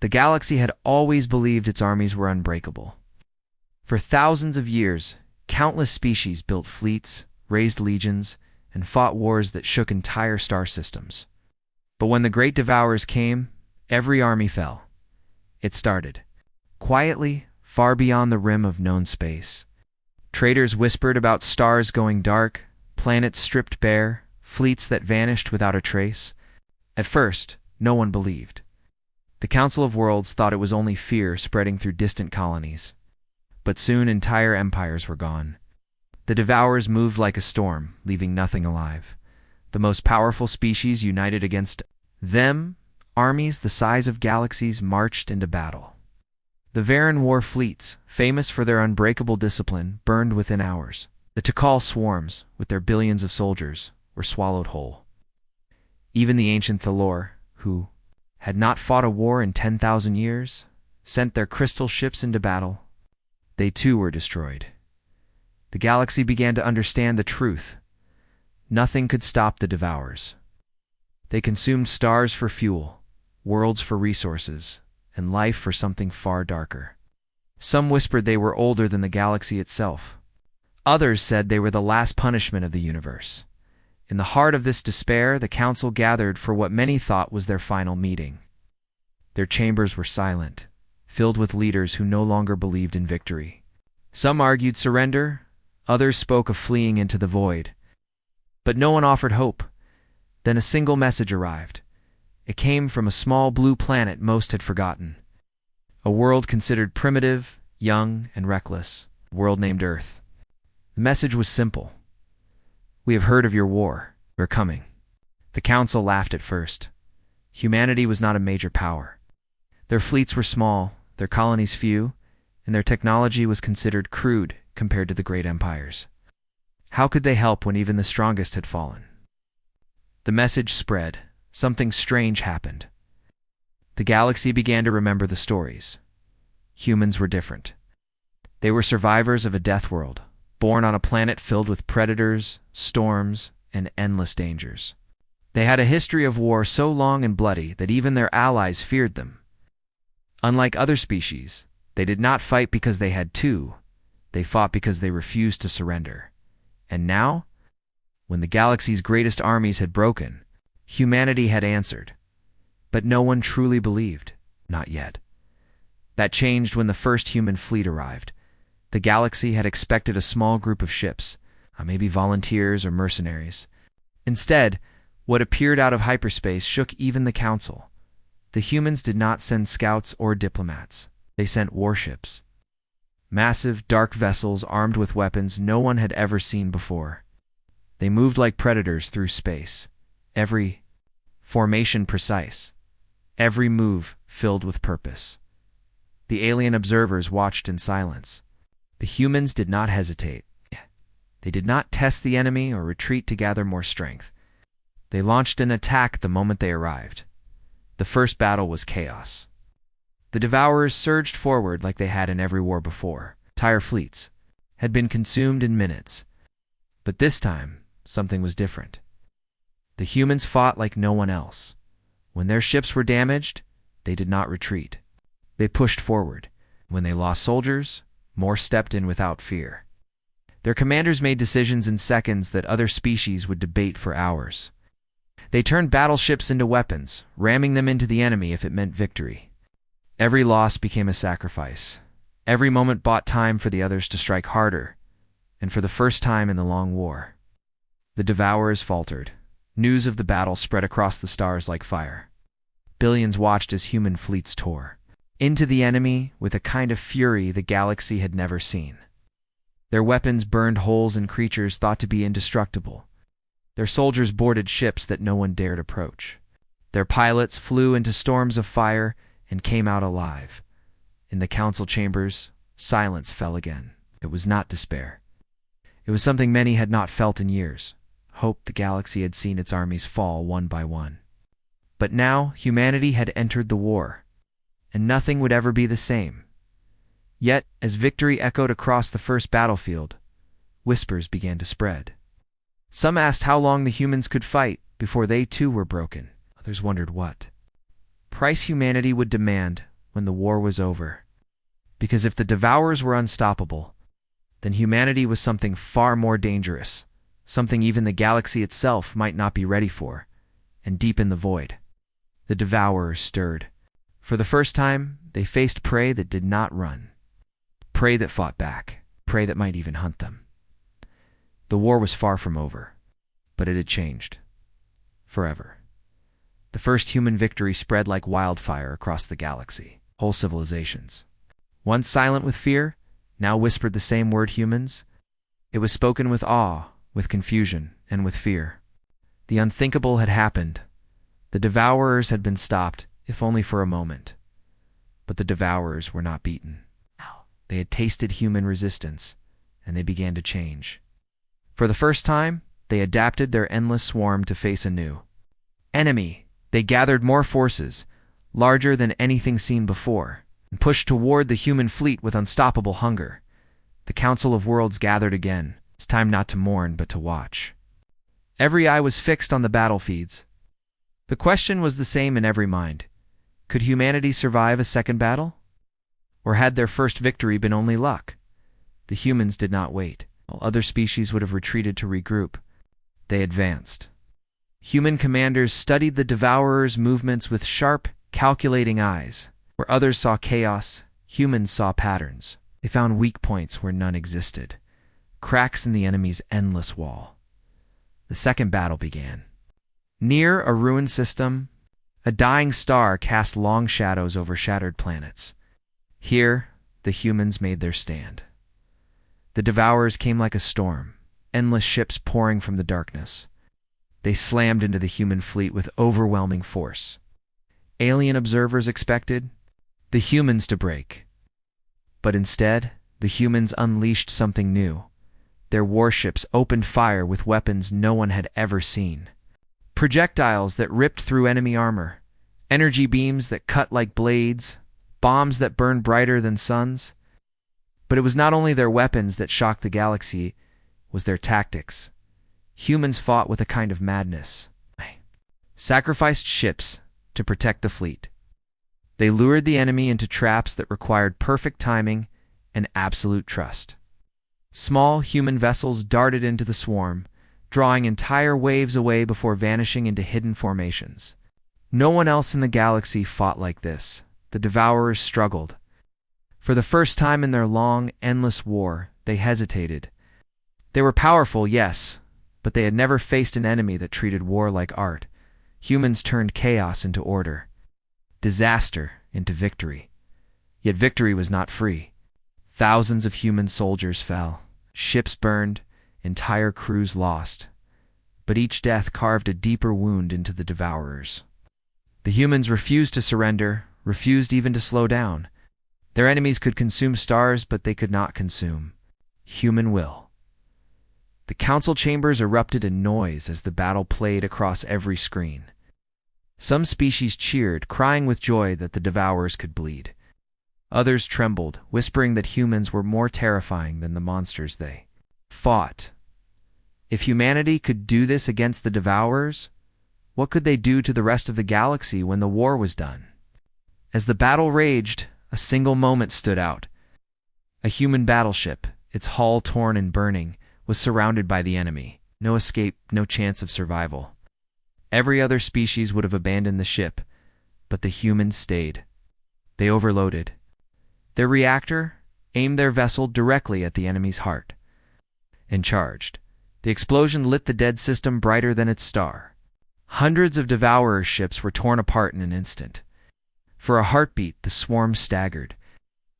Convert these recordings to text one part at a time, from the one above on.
The galaxy had always believed its armies were unbreakable. For thousands of years, countless species built fleets, raised legions, and fought wars that shook entire star systems. But when the great devourers came, every army fell. It started quietly, far beyond the rim of known space. Traders whispered about stars going dark, planets stripped bare, fleets that vanished without a trace. At first, no one believed. The Council of Worlds thought it was only fear spreading through distant colonies. But soon entire empires were gone. The devourers moved like a storm, leaving nothing alive. The most powerful species united against them. Armies the size of galaxies marched into battle. The Varen war fleets, famous for their unbreakable discipline, burned within hours. The Tikal swarms, with their billions of soldiers, were swallowed whole. Even the ancient Thalor, who had not fought a war in 10,000 years, sent their crystal ships into battle. They too were destroyed. The galaxy began to understand the truth. Nothing could stop the devourers. They consumed stars for fuel, worlds for resources, and life for something far darker. Some whispered they were older than the galaxy itself. Others said they were the last punishment of the universe. In the heart of this despair, the council gathered for what many thought was their final meeting. Their chambers were silent, filled with leaders who no longer believed in victory. Some argued surrender, others spoke of fleeing into the void. But no one offered hope. Then a single message arrived. It came from a small blue planet most had forgotten. A world considered primitive, young, and reckless. A world named Earth. The message was simple. We have heard of your war. We're coming. The council laughed at first. Humanity was not a major power. Their fleets were small, their colonies few, and their technology was considered crude compared to the great empires. How could they help when even the strongest had fallen? The message spread. Something strange happened. The galaxy began to remember the stories. Humans were different. They were survivors of a death world, born on a planet filled with predators, storms, and endless dangers. They had a history of war so long and bloody that even their allies feared them. Unlike other species, they did not fight because they had to. They fought because they refused to surrender. And now, when the galaxy's greatest armies had broken, humanity had answered. But no one truly believed. Not yet. That changed when the first human fleet arrived. The galaxy had expected a small group of ships, maybe volunteers or mercenaries. Instead, what appeared out of hyperspace shook even the council. The humans did not send scouts or diplomats. They sent warships. Massive, dark vessels armed with weapons no one had ever seen before. They moved like predators through space. Every formation precise. Every move filled with purpose. The alien observers watched in silence. The humans did not hesitate. They did not test the enemy or retreat to gather more strength. They launched an attack the moment they arrived. The first battle was chaos. The devourers surged forward like they had in every war before. Entire fleets had been consumed in minutes. But this time, something was different. The humans fought like no one else. When their ships were damaged, they did not retreat. They pushed forward. When they lost soldiers, more stepped in without fear. Their commanders made decisions in seconds that other species would debate for hours. They turned battleships into weapons, ramming them into the enemy if it meant victory. Every loss became a sacrifice. Every moment bought time for the others to strike harder, and for the first time in the long war. The devourers faltered. News of the battle spread across the stars like fire. Billions watched as human fleets tore into the enemy with a kind of fury the galaxy had never seen. Their weapons burned holes in creatures thought to be indestructible. Their soldiers boarded ships that no one dared approach. Their pilots flew into storms of fire and came out alive. In the council chambers, silence fell again. It was not despair. It was something many had not felt in years. Hope the galaxy had seen its armies fall one by one. But now humanity had entered the war, and nothing would ever be the same. Yet, as victory echoed across the first battlefield, whispers began to spread. Some asked how long the humans could fight before they too were broken. Others wondered what price humanity would demand when the war was over. Because if the Devourers were unstoppable, then humanity was something far more dangerous, something even the galaxy itself might not be ready for. And deep in the void, the Devourers stirred. For the first time, they faced prey that did not run, prey that fought back, prey that might even hunt them. The war was far from over, but it had changed. Forever. The first human victory spread like wildfire across the galaxy. Whole civilizations, once silent with fear, now whispered the same word, humans. It was spoken with awe, with confusion, and with fear. The unthinkable had happened. The Devourers had been stopped, if only for a moment. But the Devourers were not beaten. They had tasted human resistance, and they began to change. For the first time, they adapted their endless swarm to face a new enemy. They gathered more forces, larger than anything seen before, and pushed toward the human fleet with unstoppable hunger. The Council of Worlds gathered again. It's time not to mourn, but to watch. Every eye was fixed on the battlefields. The question was the same in every mind. Could humanity survive a second battle? Or had their first victory been only luck? The humans did not wait. While other species would have retreated to regroup, they advanced. Human commanders studied the Devourers' movements with sharp, calculating eyes. Where others saw chaos, humans saw patterns. They found weak points where none existed, cracks in the enemy's endless wall. The second battle began. Near a ruined system, a dying star cast long shadows over shattered planets. Here, the humans made their stand. The Devourers came like a storm, endless ships pouring from the darkness. They slammed into the human fleet with overwhelming force. Alien observers expected the humans to break. But instead, the humans unleashed something new. Their warships opened fire with weapons no one had ever seen. Projectiles that ripped through enemy armor, energy beams that cut like blades, bombs that burned brighter than suns. But it was not only their weapons that shocked the galaxy, it was their tactics. Humans fought with a kind of madness. Sacrificed ships to protect the fleet. They lured the enemy into traps that required perfect timing and absolute trust. Small human vessels darted into the swarm, drawing entire waves away before vanishing into hidden formations. No one else in the galaxy fought like this. The Devourers struggled. For the first time in their long, endless war, they hesitated. They were powerful, yes, but they had never faced an enemy that treated war like art. Humans turned chaos into order, disaster into victory. Yet victory was not free. Thousands of human soldiers fell, ships burned, entire crews lost. But each death carved a deeper wound into the Devourers. The humans refused to surrender, refused even to slow down. Their enemies could consume stars, but they could not consume human will. The council chambers erupted in noise as the battle played across every screen. Some species cheered, crying with joy that the Devourers could bleed. Others trembled, whispering that humans were more terrifying than the monsters they fought. If humanity could do this against the Devourers, what could they do to the rest of the galaxy when the war was done? As the battle raged, a single moment stood out. A human battleship, its hull torn and burning, was surrounded by the enemy. No escape, no chance of survival. Every other species would have abandoned the ship, but the humans stayed. They overloaded. Their reactor aimed their vessel directly at the enemy's heart and charged. The explosion lit the dead system brighter than its star. Hundreds of Devourer ships were torn apart in an instant. For a heartbeat, the swarm staggered.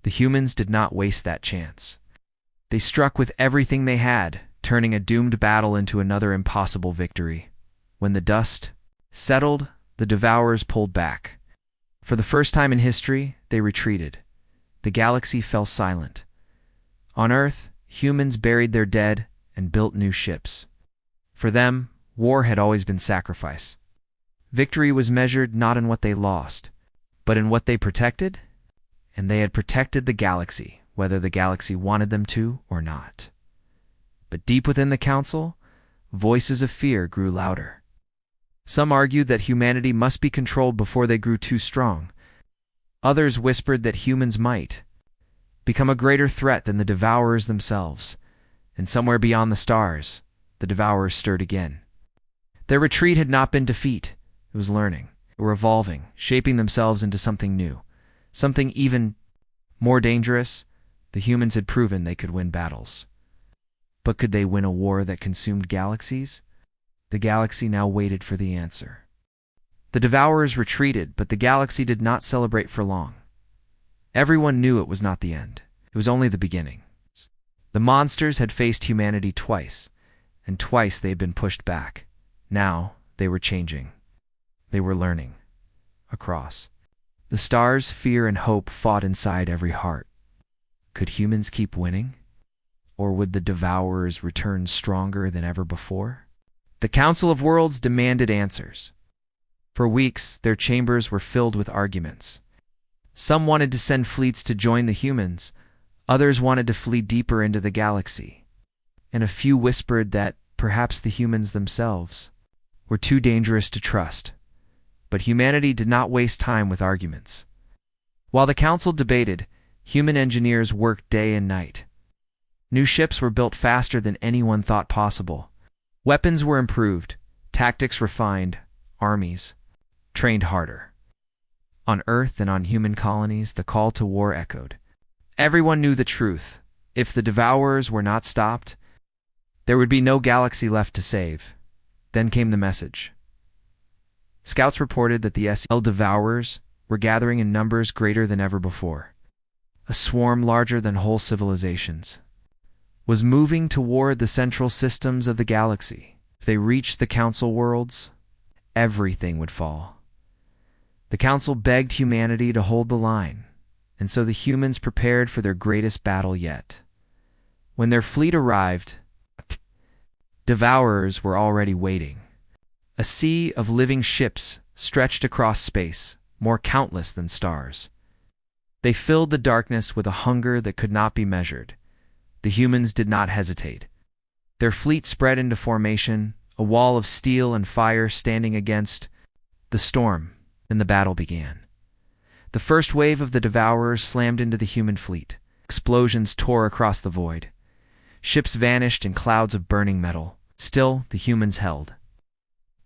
The humans did not waste that chance. They struck with everything they had, turning a doomed battle into another impossible victory. When the dust settled, the Devourers pulled back. For the first time in history, they retreated. The galaxy fell silent. On Earth, humans buried their dead and built new ships. For them, war had always been sacrifice. Victory was measured not in what they lost, but in what they protected, and they had protected the galaxy, whether the galaxy wanted them to or not. But deep within the council, voices of fear grew louder. Some argued that humanity must be controlled before they grew too strong. Others whispered that humans might become a greater threat than the Devourers themselves, and somewhere beyond the stars, the Devourers stirred again. Their retreat had not been defeat, it was learning. They were evolving, shaping themselves into something new, something even more dangerous. The humans had proven they could win battles. But could they win a war that consumed galaxies? The galaxy now waited for the answer. The Devourers retreated, but the galaxy did not celebrate for long. Everyone knew it was not the end. It was only the beginning. The monsters had faced humanity twice, and twice they had been pushed back. Now they were changing. They were learning. Across the stars, fear and hope fought inside every heart. Could humans keep winning? Or would the Devourers return stronger than ever before? The Council of Worlds demanded answers. For weeks, their chambers were filled with arguments. Some wanted to send fleets to join the humans, others wanted to flee deeper into the galaxy, and a few whispered that perhaps the humans themselves were too dangerous to trust. But humanity did not waste time with arguments. While the council debated, human engineers worked day and night. New ships were built faster than anyone thought possible. Weapons were improved, tactics refined, armies trained harder. On Earth and on human colonies, the call to war echoed. Everyone knew the truth. If the Devourers were not stopped, there would be no galaxy left to save. Then came the message. Scouts reported that the SL Devourers were gathering in numbers greater than ever before. A swarm larger than whole civilizations was moving toward the central systems of the galaxy. If they reached the council worlds, everything would fall. The council begged humanity to hold the line, and so the humans prepared for their greatest battle yet. When their fleet arrived, Devourers were already waiting. A sea of living ships stretched across space, more countless than stars. They filled the darkness with a hunger that could not be measured. The humans did not hesitate. Their fleet spread into formation, a wall of steel and fire standing against the storm, and the battle began. The first wave of the Devourers slammed into the human fleet. Explosions tore across the void. Ships vanished in clouds of burning metal. Still, the humans held.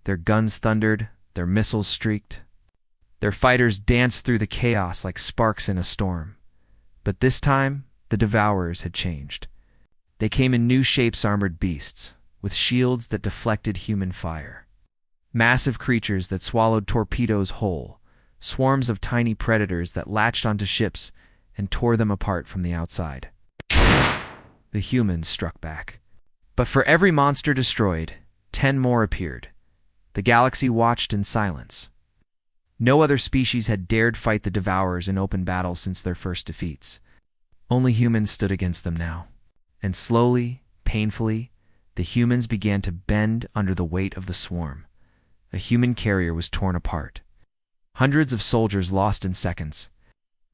Their guns thundered, their missiles streaked. Their fighters danced through the chaos like sparks in a storm. But this time, the Devourers had changed. They came in new shapes, armored beasts, with shields that deflected human fire. Massive creatures that swallowed torpedoes whole, swarms of tiny predators that latched onto ships and tore them apart from the outside. The humans struck back. But for every monster destroyed, 10 more appeared. The galaxy watched in silence. No other species had dared fight the Devourers in open battle since their first defeats. Only humans stood against them now. And slowly, painfully, the humans began to bend under the weight of the swarm. A human carrier was torn apart. Hundreds of soldiers lost in seconds.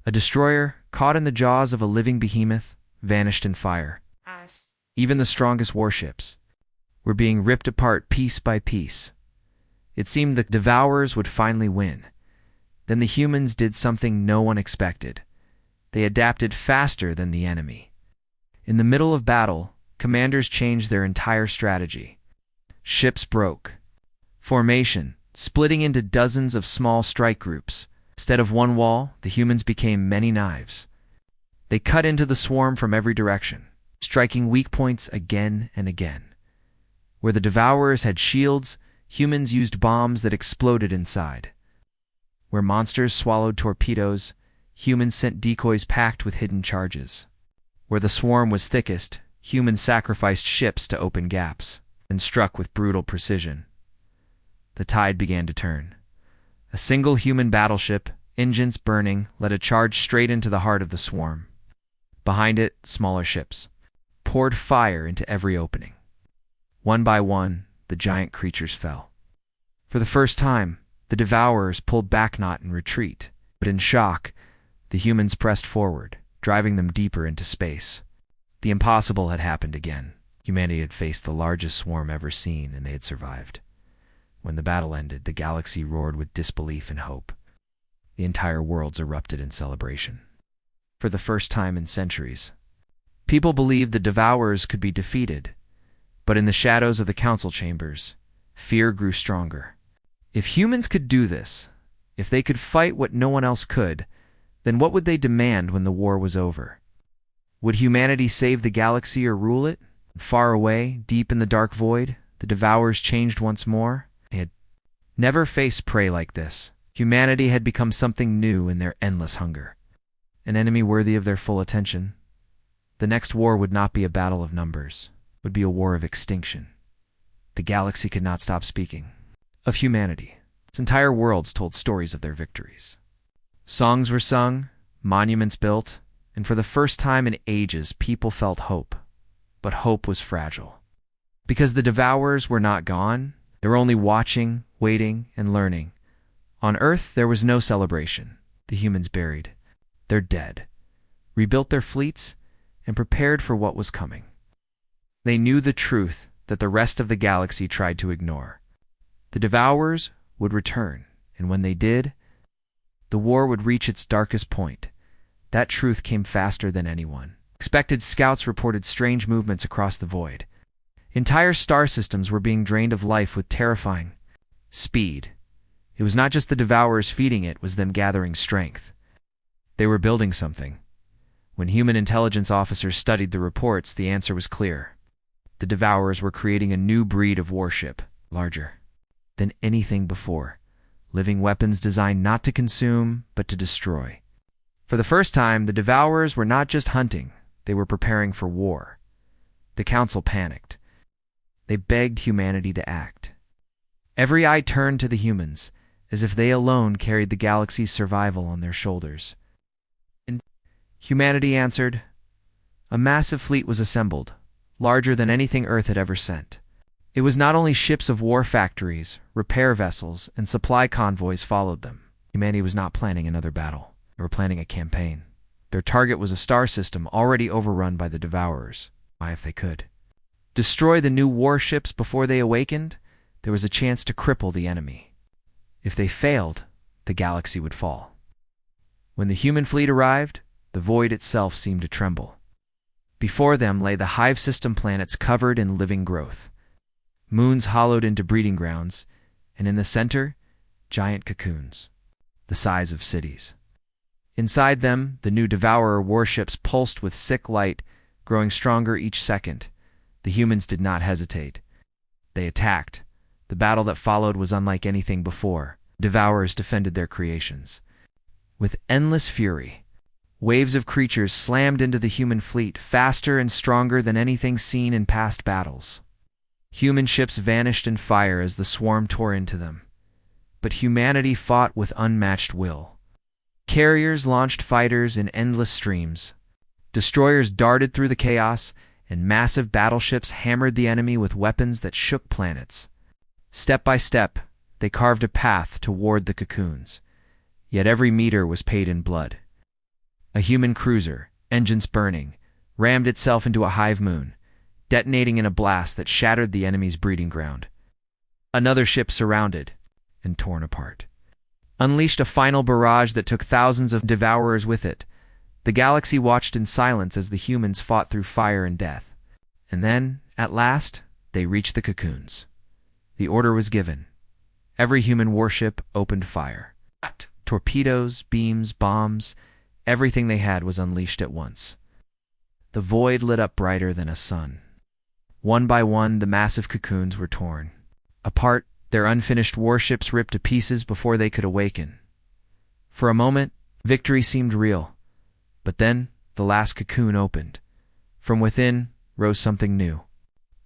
A destroyer, caught in the jaws of a living behemoth, vanished in fire. Even the strongest warships were being ripped apart piece by piece. It seemed the Devourers would finally win. Then the humans did something no one expected. They adapted faster than the enemy. In the middle of battle, commanders changed their entire strategy. Ships broke. Formation, splitting into dozens of small strike groups. Instead of one wall, the humans became many knives. They cut into the swarm from every direction, striking weak points again and again. Where the Devourers had shields, humans used bombs that exploded inside. Where monsters swallowed torpedoes, humans sent decoys packed with hidden charges. Where the swarm was thickest, humans sacrificed ships to open gaps and struck with brutal precision. The tide began to turn. A single human battleship, engines burning, led a charge straight into the heart of the swarm. Behind it, smaller ships poured fire into every opening. One by one, the giant creatures fell. For the first time, the Devourers pulled back not in retreat, but in shock, the humans pressed forward, driving them deeper into space. The impossible had happened again. Humanity had faced the largest swarm ever seen, and they had survived. When the battle ended, the galaxy roared with disbelief and hope. the entire world erupted in celebration. For the first time in centuries, people believed the Devourers could be defeated, but in the shadows of the council chambers, fear grew stronger. If humans could do this, if they could fight what no one else could, then what would they demand when the war was over? Would humanity save the galaxy or rule it? Far away, deep in the dark void, the Devourers changed once more. They had never faced prey like this. Humanity had become something new in their endless hunger, an enemy worthy of their full attention. The next war would not be a battle of numbers, it would be a war of extinction. The galaxy could not stop speaking of humanity. Its entire worlds told stories of their victories. Songs were sung, monuments built, and for the first time in ages, people felt hope. But hope was fragile. Because the Devourers were not gone, they were only watching, waiting, and learning. On Earth, there was no celebration. The humans buried their dead, rebuilt their fleets, and prepared for what was coming. They knew the truth that the rest of the galaxy tried to ignore. The Devourers would return, and when they did, the war would reach its darkest point. That truth came faster than anyone expected. Scouts reported strange movements across the void. Entire star systems were being drained of life with terrifying speed. It was not just the Devourers feeding it was them gathering strength. They were building something. When human intelligence officers studied the reports, the answer was clear. The Devourers were creating a new breed of warship, larger than anything before. Living weapons designed not to consume, but to destroy. For the first time, the Devourers were not just hunting, they were preparing for war. The Council panicked. They begged humanity to act. Every eye turned to the humans, as if they alone carried the galaxy's survival on their shoulders. And humanity answered. A massive fleet was assembled, larger than anything Earth had ever sent. It was not only ships of war factories, repair vessels, and supply convoys followed them. Humanity was not planning another battle. They were planning a campaign. Their target was a star system already overrun by the Devourers. Why, if they could destroy the new warships before they awakened, there was a chance to cripple the enemy. If they failed, the galaxy would fall. When the human fleet arrived, the void itself seemed to tremble. Before them lay the hive system planets covered in living growth. Moons hollowed into breeding grounds, and in the center, giant cocoons, the size of cities. Inside them, the new Devourer warships pulsed with sick light, growing stronger each second. The humans did not hesitate. They attacked. The battle that followed was unlike anything before. Devourers defended their creations. With endless fury, waves of creatures slammed into the human fleet, faster and stronger than anything seen in past battles. Human ships vanished in fire as the swarm tore into them. But humanity fought with unmatched will. Carriers launched fighters in endless streams. Destroyers darted through the chaos, and massive battleships hammered the enemy with weapons that shook planets. Step by step, they carved a path toward the cocoons. Yet every meter was paid in blood. A human cruiser, engines burning, rammed itself into a hive moon, detonating in a blast that shattered the enemy's breeding ground. Another ship surrounded and torn apart, unleashed a final barrage that took thousands of Devourers with it. The galaxy watched in silence as the humans fought through fire and death. And then, at last, they reached the cocoons. The order was given. Every human warship opened fire. Torpedoes, beams, bombs, everything they had was unleashed at once. The void lit up brighter than a sun. One by one, the massive cocoons were torn apart, their unfinished warships ripped to pieces before they could awaken. For a moment, victory seemed real. But then, the last cocoon opened. From within rose something new.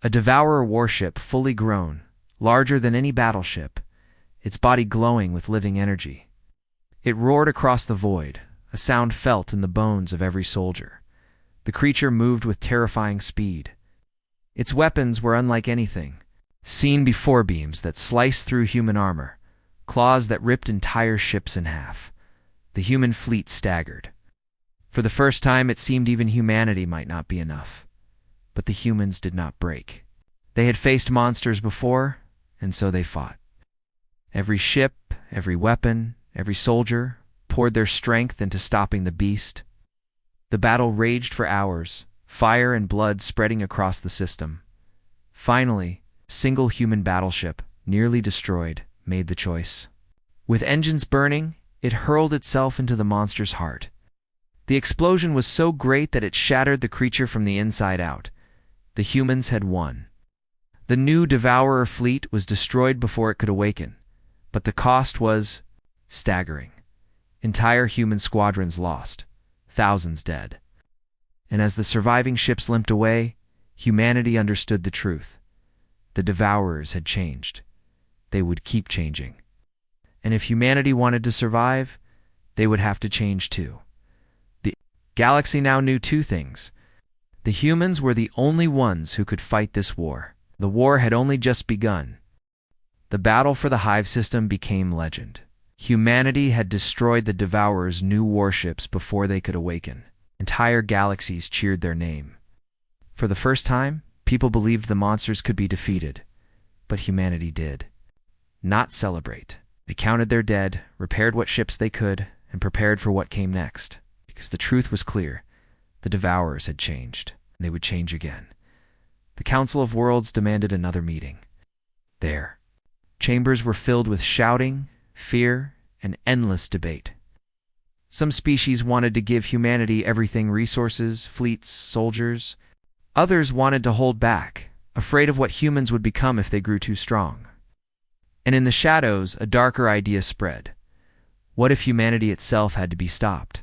A Devourer warship fully grown, larger than any battleship, its body glowing with living energy. It roared across the void, a sound felt in the bones of every soldier. The creature moved with terrifying speed. Its weapons were unlike anything seen before, beams that sliced through human armor, claws that ripped entire ships in half. The human fleet staggered. For the first time, it seemed even humanity might not be enough. But the humans did not break. They had faced monsters before, and so they fought. Every ship, every weapon, every soldier poured their strength into stopping the beast. The battle raged for hours, fire and blood spreading across the system. Finally, a single human battleship, nearly destroyed, made the choice. With engines burning, it hurled itself into the monster's heart. The explosion was so great that it shattered the creature from the inside out. The humans had won. The new Devourer fleet was destroyed before it could awaken, but the cost was staggering. Entire human squadrons lost, thousands dead. And as the surviving ships limped away, humanity understood the truth. The Devourers had changed. They would keep changing. And if humanity wanted to survive, they would have to change too. The galaxy now knew two things. The humans were the only ones who could fight this war. The war had only just begun. The battle for the Hive system became legend. Humanity had destroyed the Devourers' new warships before they could awaken. Entire galaxies cheered their name. For the first time, people believed the monsters could be defeated. But humanity did not celebrate. They counted their dead, repaired what ships they could, and prepared for what came next. Because the truth was clear. The Devourers had changed, and they would change again. The Council of Worlds demanded another meeting. Their chambers were filled with shouting, fear, and endless debate. Some species wanted to give humanity everything: resources, fleets, soldiers. Others wanted to hold back, afraid of what humans would become if they grew too strong. And in the shadows, a darker idea spread. What if humanity itself had to be stopped?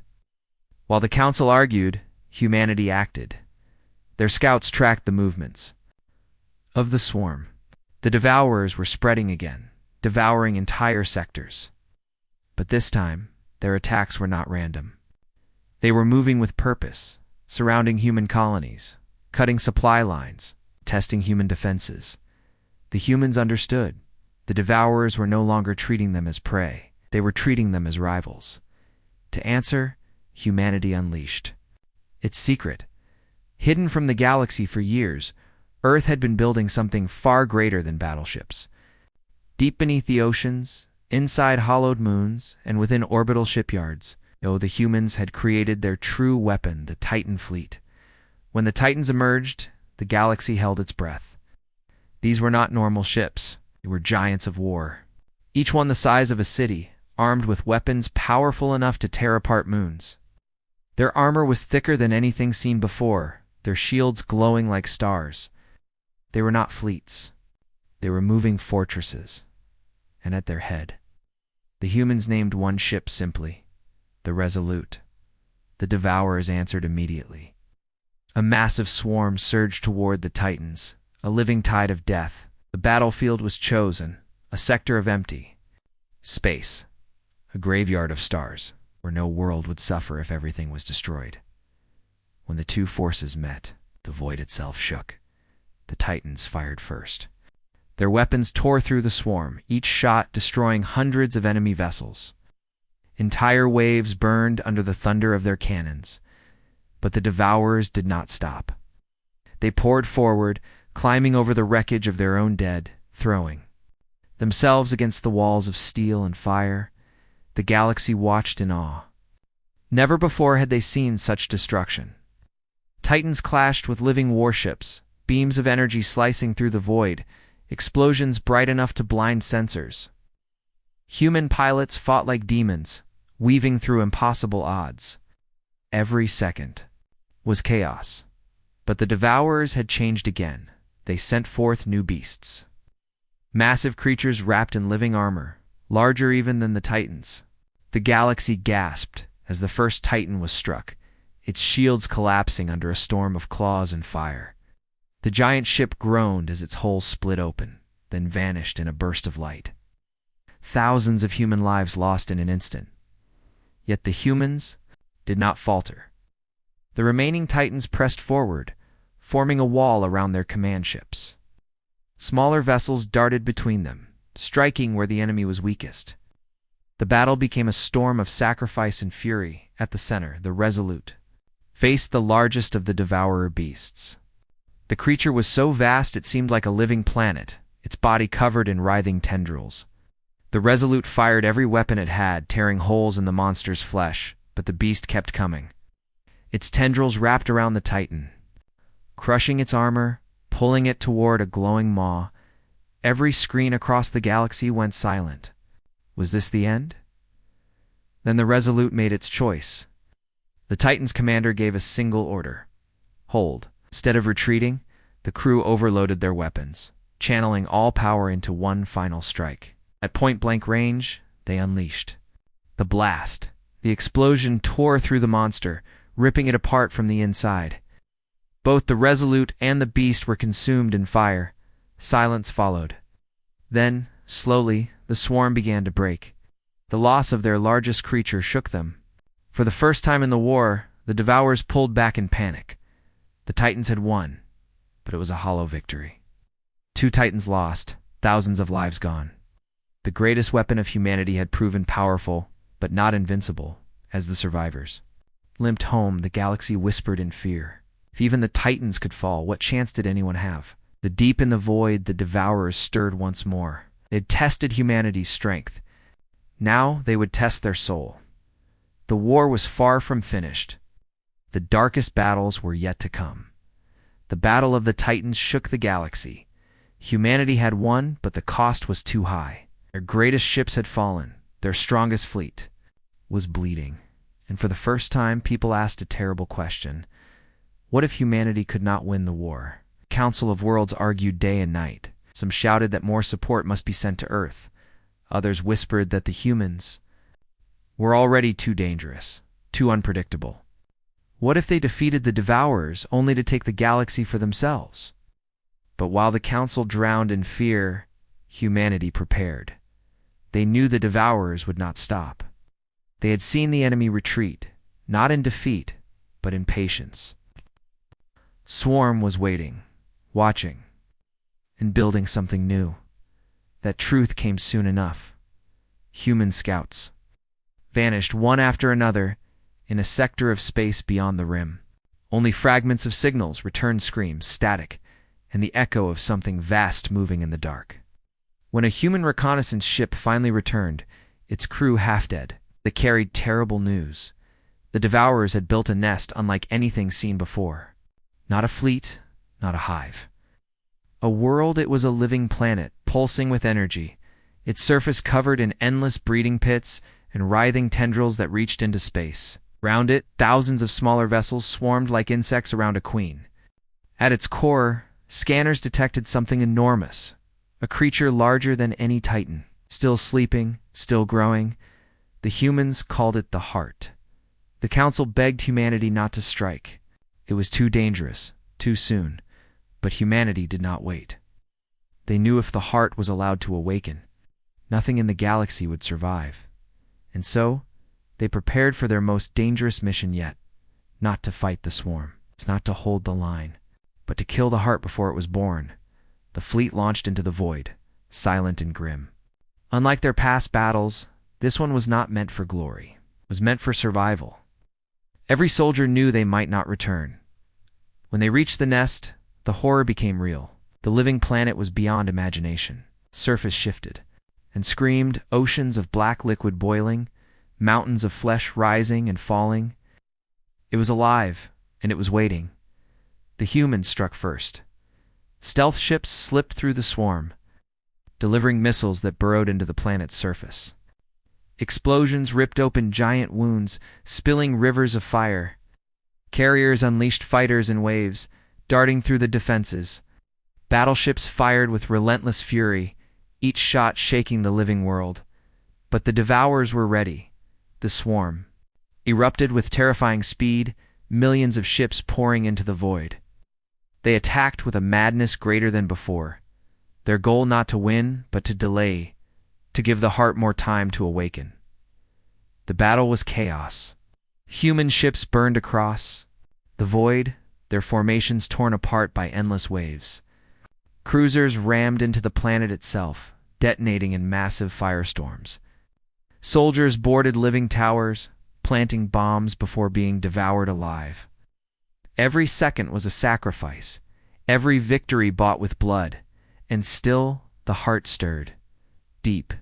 While the council argued, humanity acted. Their scouts tracked the movements of the swarm. The Devourers were spreading again, devouring entire sectors. But this time, their attacks were not random. They were moving with purpose, surrounding human colonies, cutting supply lines, testing human defenses. The humans understood. The Devourers were no longer treating them as prey. They were treating them as rivals. To answer, humanity unleashed its secret. Hidden from the galaxy for years, Earth had been building something far greater than battleships. Deep beneath the oceans, inside hollowed moons, and within orbital shipyards, the humans had created their true weapon, the Titan fleet. When the Titans emerged, the galaxy held its breath. These were not normal ships. They were giants of war. Each one the size of a city, armed with weapons powerful enough to tear apart moons. Their armor was thicker than anything seen before, their shields glowing like stars. They were not fleets. They were moving fortresses. And at their head, the humans named one ship simply, the Resolute. The Devourers answered immediately. A massive swarm surged toward the Titans, a living tide of death. The battlefield was chosen, a sector of empty space, a graveyard of stars, where no world would suffer if everything was destroyed. When the two forces met, the void itself shook. The Titans fired first. Their weapons tore through the swarm, each shot destroying hundreds of enemy vessels. Entire waves burned under the thunder of their cannons. But the Devourers did not stop. They poured forward, climbing over the wreckage of their own dead, throwing themselves against the walls of steel and fire. The galaxy watched in awe. Never before had they seen such destruction. Titans clashed with living warships, beams of energy slicing through the void, explosions bright enough to blind sensors. Human pilots fought like demons, weaving through impossible odds. Every second was chaos. But the Devourers had changed again. They sent forth new beasts. Massive creatures wrapped in living armor, larger even than the Titans. The galaxy gasped as the first Titan was struck, its shields collapsing under a storm of claws and fire. The giant ship groaned as its hull split open, then vanished in a burst of light. Thousands of human lives lost in an instant. Yet the humans did not falter. The remaining Titans pressed forward, forming a wall around their command ships. Smaller vessels darted between them, striking where the enemy was weakest. The battle became a storm of sacrifice and fury. At the center, the Resolute faced the largest of the Devourer beasts. The creature was so vast it seemed like a living planet, its body covered in writhing tendrils. The Resolute fired every weapon it had, tearing holes in the monster's flesh, but the beast kept coming. Its tendrils wrapped around the Titan, crushing its armor, pulling it toward a glowing maw. Every screen across the galaxy went silent. Was this the end? Then the Resolute made its choice. The Titan's commander gave a single order: hold. Instead of retreating, the crew overloaded their weapons, channeling all power into one final strike. At point-blank range, they unleashed the blast. The explosion tore through the monster, ripping it apart from the inside. Both the Resolute and the beast were consumed in fire. Silence followed. Then, slowly, the swarm began to break. The loss of their largest creature shook them. For the first time in the war, the Devourers pulled back in panic. The Titans had won, but it was a hollow victory. 2 Titans lost, thousands of lives gone. The greatest weapon of humanity had proven powerful, but not invincible, as the survivors limped home. The galaxy whispered in fear. If even the Titans could fall, what chance did anyone have? The deep in the void, the Devourers stirred once more. They had tested humanity's strength. Now they would test their soul. The war was far from finished. The darkest battles were yet to come. The battle of the Titans shook the galaxy. Humanity had won, but the cost was too high. Their greatest ships had fallen. Their strongest fleet was bleeding. And for the first time, people asked a terrible question. What if humanity could not win the war? The Council of Worlds argued day and night. Some shouted that more support must be sent to Earth. Others whispered that the humans were already too dangerous, too unpredictable. What if they defeated the Devourers only to take the galaxy for themselves? But while the Council drowned in fear, humanity prepared. They knew the Devourers would not stop. They had seen the enemy retreat, not in defeat, but in patience. Swarm was waiting, watching, and building something new. That truth came soon enough. Human scouts vanished one after another in a sector of space beyond the rim. Only fragments of signals returned, screams, static, and the echo of something vast moving in the dark. When a human reconnaissance ship finally returned, its crew half dead, they carried terrible news. The Devourers had built a nest unlike anything seen before. Not a fleet, not a hive. A world. It was a living planet, pulsing with energy, its surface covered in endless breeding pits and writhing tendrils that reached into space. Round it, thousands of smaller vessels swarmed like insects around a queen. At its core, scanners detected something enormous, a creature larger than any Titan, still sleeping, still growing. The humans called it the Heart. The Council begged humanity not to strike. It was too dangerous, too soon. But humanity did not wait. They knew if the Heart was allowed to awaken, nothing in the galaxy would survive. And so, they prepared for their most dangerous mission yet. Not to fight the swarm, not to hold the line, but to kill the Heart before it was born. The fleet launched into the void, silent and grim. Unlike their past battles, this one was not meant for glory. It was meant for survival. Every soldier knew they might not return. When they reached the nest, the horror became real. The living planet was beyond imagination. Surface shifted and screamed, oceans of black liquid boiling, mountains of flesh rising and falling. It was alive, and it was waiting. The humans struck first. Stealth ships slipped through the swarm, delivering missiles that burrowed into the planet's surface. Explosions ripped open giant wounds, spilling rivers of fire. Carriers unleashed fighters in waves, darting through the defenses. Battleships fired with relentless fury, each shot shaking the living world. But the Devourers were ready. The swarm erupted with terrifying speed, millions of ships pouring into the void. They attacked with a madness greater than before. Their goal not to win, but to delay, to give the Heart more time to awaken. The battle was chaos. Human ships burned across the void, their formations torn apart by endless waves. Cruisers rammed into the planet itself, detonating in massive firestorms. Soldiers boarded living towers, planting bombs before being devoured alive. Every second was a sacrifice, every victory bought with blood, and still the Heart stirred, deep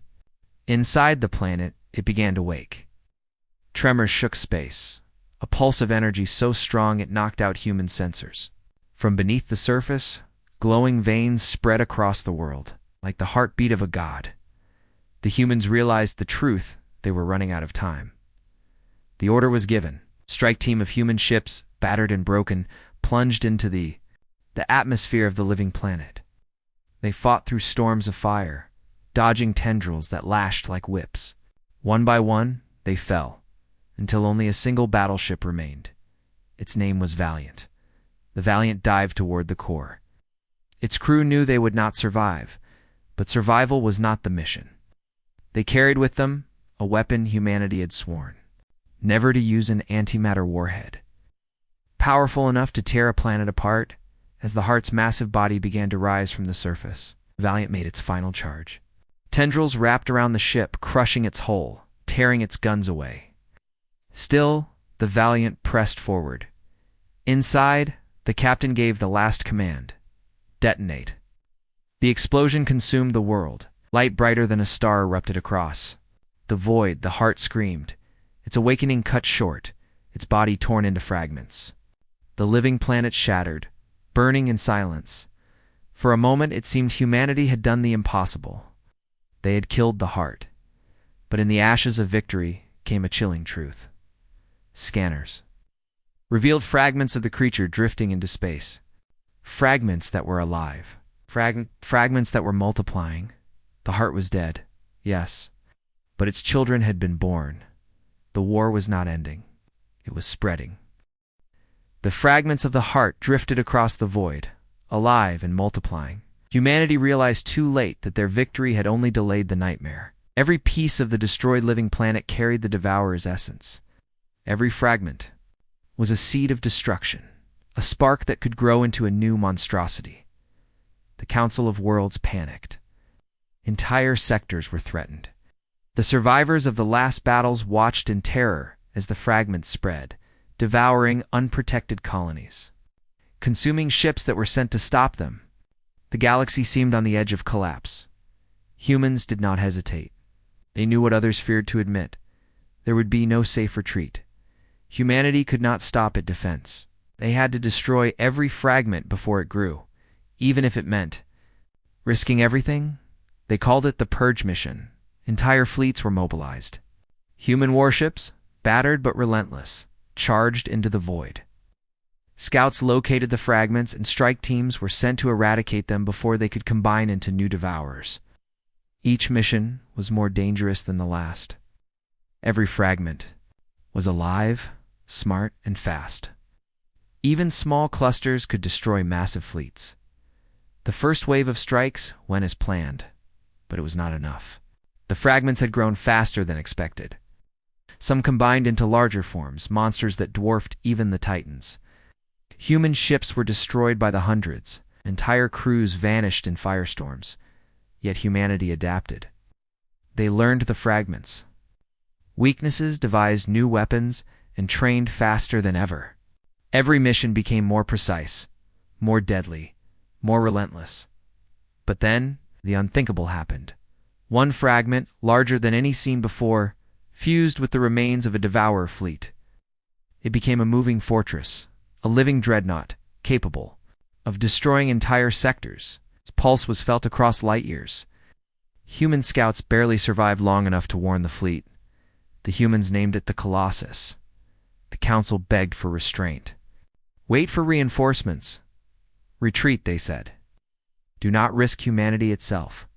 Inside the planet, it began to wake. Tremors shook space, a pulse of energy so strong it knocked out human sensors. From beneath the surface, glowing veins spread across the world, like the heartbeat of a god. The humans realized the truth: they were running out of time. The order was given. Strike team of human ships, battered and broken, plunged into the atmosphere of the living planet. They fought through storms of fire, dodging tendrils that lashed like whips. One by one, they fell, until only a single battleship remained. Its name was Valiant. The Valiant dived toward the core. Its crew knew they would not survive, but survival was not the mission. They carried with them a weapon humanity had sworn: never to use an antimatter warhead. Powerful enough to tear a planet apart, as the Heart's massive body began to rise from the surface, Valiant made its final charge. Tendrils wrapped around the ship, crushing its hull, tearing its guns away. Still, the Valiant pressed forward. Inside, the captain gave the last command: detonate. The explosion consumed the world. Light brighter than a star erupted across the void. The Heart screamed, its awakening cut short, its body torn into fragments. The living planet shattered, burning in silence. For a moment it seemed humanity had done the impossible. They had killed the Heart. But in the ashes of victory came a chilling truth. Scanners revealed fragments of the creature drifting into space. Fragments that were alive. Fragments that were multiplying. The Heart was dead, yes, but its children had been born. The war was not ending. It was spreading. The fragments of the Heart drifted across the void, alive and multiplying. Humanity realized too late that their victory had only delayed the nightmare. Every piece of the destroyed living planet carried the Devourer's essence. Every fragment was a seed of destruction, a spark that could grow into a new monstrosity. The Council of Worlds panicked. Entire sectors were threatened. The survivors of the last battles watched in terror as the fragments spread, devouring unprotected colonies, consuming ships that were sent to stop them. The galaxy seemed on the edge of collapse. Humans did not hesitate. They knew what others feared to admit: there would be no safe retreat. Humanity could not stop at defense. They had to destroy every fragment before it grew, even if it meant risking everything. They called it the Purge Mission. Entire fleets were mobilized. Human warships, battered but relentless, charged into the void. Scouts located the fragments, and strike teams were sent to eradicate them before they could combine into new devourers. Each mission was more dangerous than the last. Every fragment was alive, smart, and fast. Even small clusters could destroy massive fleets. The first wave of strikes went as planned, but it was not enough. The fragments had grown faster than expected. Some combined into larger forms, monsters that dwarfed even the Titans. Human ships were destroyed by the hundreds. Entire crews vanished in firestorms. Yet humanity adapted. They learned the fragments. Weaknesses, devised new weapons, and trained faster than ever. Every mission became more precise, more deadly, more relentless. But then, the unthinkable happened. One fragment, larger than any seen before, fused with the remains of a devourer fleet. It became a moving fortress, a living dreadnought, capable of destroying entire sectors. Its pulse was felt across light years. Human scouts barely survived long enough to warn the fleet. The humans named it the Colossus. The Council begged for restraint. Wait for reinforcements. Retreat, they said. Do not risk humanity itself.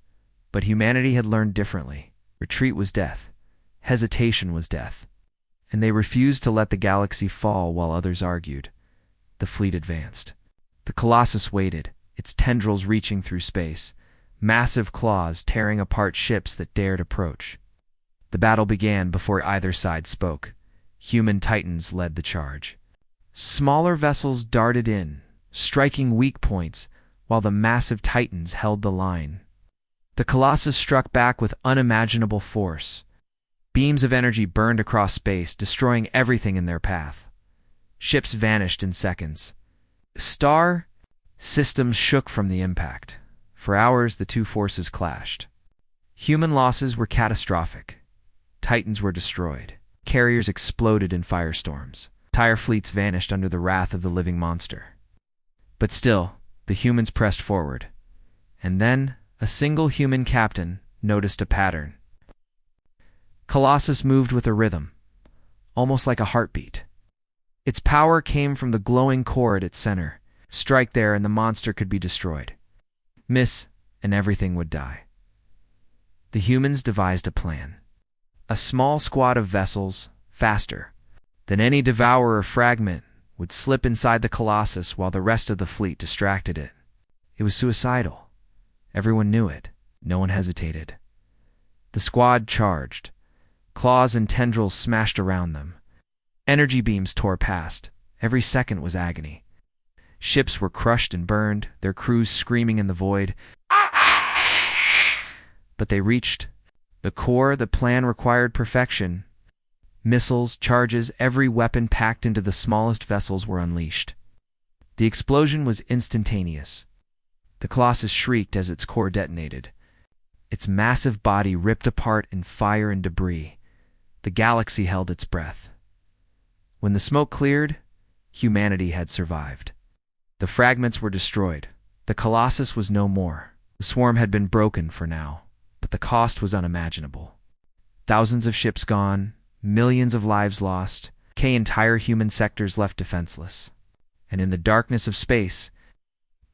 But humanity had learned differently. Retreat was death. Hesitation was death. And they refused to let the galaxy fall while others argued. The fleet advanced. The Colossus waited, its tendrils reaching through space, massive claws tearing apart ships that dared approach. The battle began before either side spoke. Human titans led the charge. Smaller vessels darted in, striking weak points, while the massive titans held the line. The Colossus struck back with unimaginable force. Beams of energy burned across space, destroying everything in their path. Ships vanished in seconds. Star systems shook from the impact. For hours, the two forces clashed. Human losses were catastrophic. Titans were destroyed. Carriers exploded in firestorms. Entire fleets vanished under the wrath of the living monster. But still, the humans pressed forward. And then, a single human captain noticed a pattern. Colossus moved with a rhythm, almost like a heartbeat. Its power came from the glowing core at its center. Strike there and the monster could be destroyed. Miss, and everything would die. The humans devised a plan. A small squad of vessels, faster than any devourer fragment, would slip inside the Colossus while the rest of the fleet distracted it. It was suicidal. Everyone knew it. No one hesitated. The squad charged. Claws and tendrils smashed around them. Energy beams tore past. Every second was agony. Ships were crushed and burned, their crews screaming in the void. But they reached the core. The plan required perfection. Missiles, charges, every weapon packed into the smallest vessels were unleashed. The explosion was instantaneous. The Colossus shrieked as its core detonated. Its massive body ripped apart in fire and debris. The galaxy held its breath. When the smoke cleared, humanity had survived. The fragments were destroyed. The Colossus was no more. The swarm had been broken for now, but the cost was unimaginable. Thousands of ships gone, millions of lives lost, entire human sectors left defenseless. And in the darkness of space,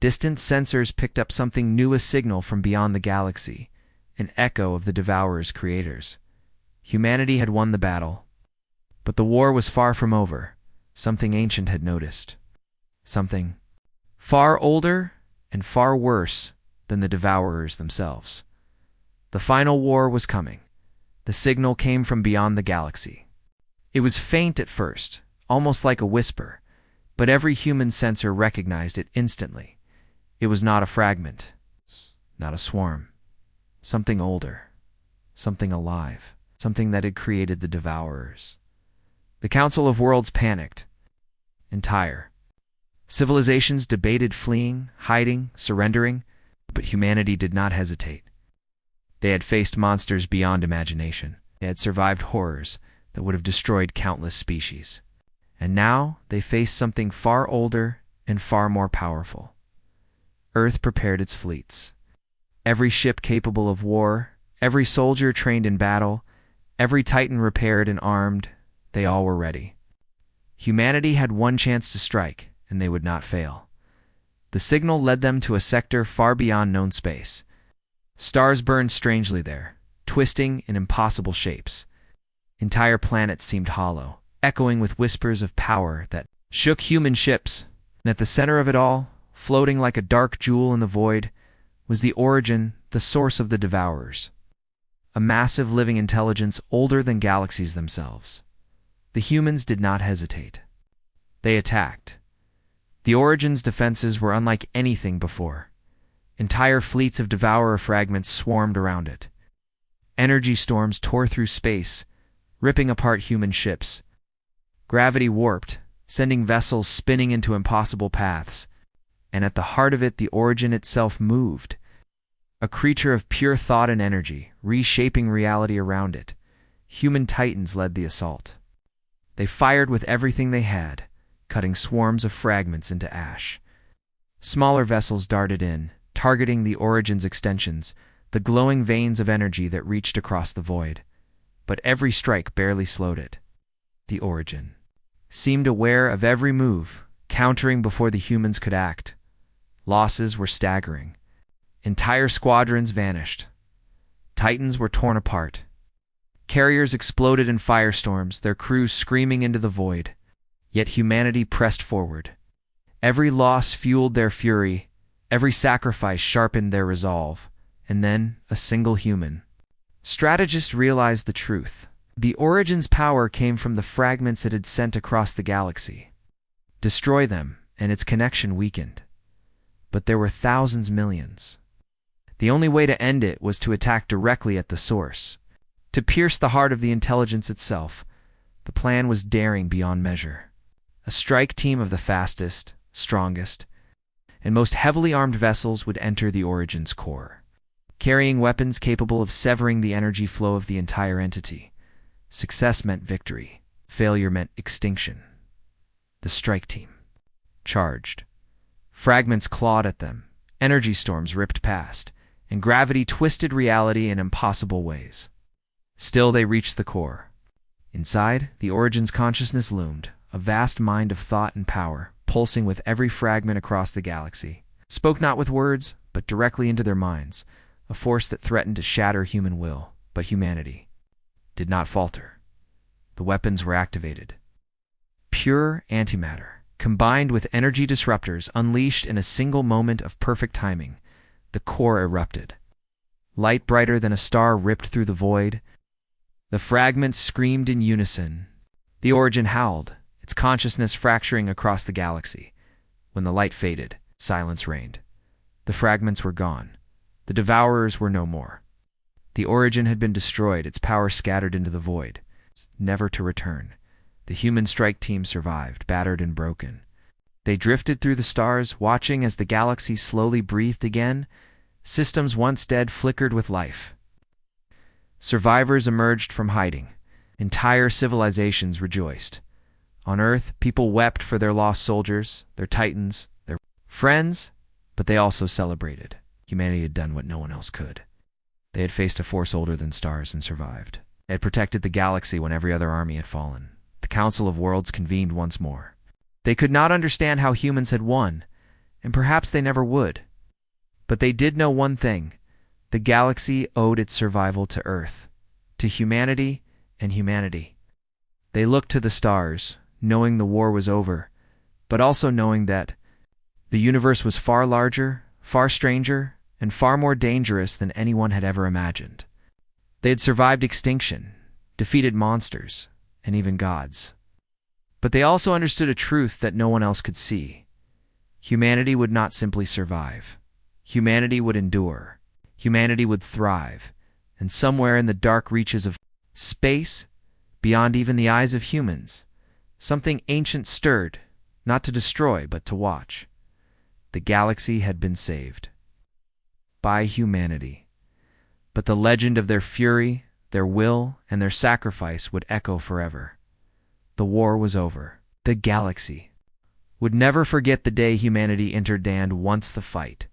distant sensors picked up something new, a signal from beyond the galaxy, an echo of the Devourer's creators. Humanity had won the battle, but the war was far from over. Something ancient had noticed. Something far older and far worse than the Devourers themselves. The final war was coming. The signal came from beyond the galaxy. It was faint at first, almost like a whisper, but every human sensor recognized it instantly. It was not a fragment, not a swarm. Something older, something alive, something that had created the Devourers. The Council of Worlds panicked. Entire civilizations debated fleeing, hiding, surrendering, but humanity did not hesitate. They had faced monsters beyond imagination. They had survived horrors that would have destroyed countless species. And now they faced something far older and far more powerful. Earth prepared its fleets. Every ship capable of war, every soldier trained in battle, every Titan repaired and armed, they all were ready. Humanity had one chance to strike, and they would not fail. The signal led them to a sector far beyond known space. Stars burned strangely there, twisting in impossible shapes. Entire planets seemed hollow, echoing with whispers of power that shook human ships. And at the center of it all, floating like a dark jewel in the void, was the origin, the source of the Devourers. A massive living intelligence older than galaxies themselves. The humans did not hesitate. They attacked. The Origin's defenses were unlike anything before. Entire fleets of Devourer fragments swarmed around it. Energy storms tore through space, ripping apart human ships. Gravity warped, sending vessels spinning into impossible paths. And at the heart of it, the Origin itself moved. A creature of pure thought and energy, reshaping reality around it. Human Titans led the assault. They fired with everything they had, cutting swarms of fragments into ash. Smaller vessels darted in, targeting the Origin's extensions, the glowing veins of energy that reached across the void. But every strike barely slowed it. The Origin seemed aware of every move, countering before the humans could act. Losses were staggering. Entire squadrons vanished. Titans were torn apart. Carriers exploded in firestorms, their crews screaming into the void. Yet humanity pressed forward. Every loss fueled their fury, every sacrifice sharpened their resolve. And then, a single human strategist realized the truth. The Origin's power came from the fragments it had sent across the galaxy. Destroy them, and its connection weakened. But there were thousands, millions. The only way to end it was to attack directly at the source. To pierce the heart of the intelligence itself. The plan was daring beyond measure. A strike team of the fastest, strongest, and most heavily armed vessels would enter the Origin's core. carrying weapons capable of severing the energy flow of the entire entity. Success meant victory. Failure meant extinction. The strike team charged. Fragments clawed at them, energy storms ripped past, and gravity twisted reality in impossible ways. Still, they reached the core. Inside, the Origin's consciousness loomed, a vast mind of thought and power, pulsing with every fragment across the galaxy. Spoke not with words, but directly into their minds, a force that threatened to shatter human will, but humanity did not falter. The weapons were activated. Pure antimatter, combined with energy disruptors unleashed in a single moment of perfect timing, the core erupted. Light brighter than a star ripped through the void. The fragments screamed in unison. The Origin howled, its consciousness fracturing across the galaxy. When the light faded, silence reigned. The fragments were gone. The Devourers were no more. The Origin had been destroyed, its power scattered into the void, never to return. The human strike team survived, battered and broken. They drifted through the stars, watching as the galaxy slowly breathed again. Systems once dead flickered with life. Survivors emerged from hiding. Entire civilizations rejoiced. On Earth, people wept for their lost soldiers, their titans, their friends, but they also celebrated. Humanity had done what no one else could. They had faced a force older than stars and survived. They had protected the galaxy when every other army had fallen. The Council of Worlds convened once more. They could not understand how humans had won, and perhaps they never would. But they did know one thing. The galaxy owed its survival to Earth, to humanity and humanity. They looked to the stars, knowing the war was over, but also knowing that the universe was far larger, far stranger, and far more dangerous than anyone had ever imagined. They had survived extinction, defeated monsters, and even gods. But they also understood a truth that no one else could see. Humanity would not simply survive. Humanity would endure. Humanity would thrive. And somewhere in the dark reaches of space, beyond even the eyes of humans, something ancient stirred, not to destroy, but to watch. The galaxy had been saved. By humanity. But the legend of their fury, their will, and their sacrifice would echo forever. The war was over. The galaxy would never forget the day humanity entered and once the fight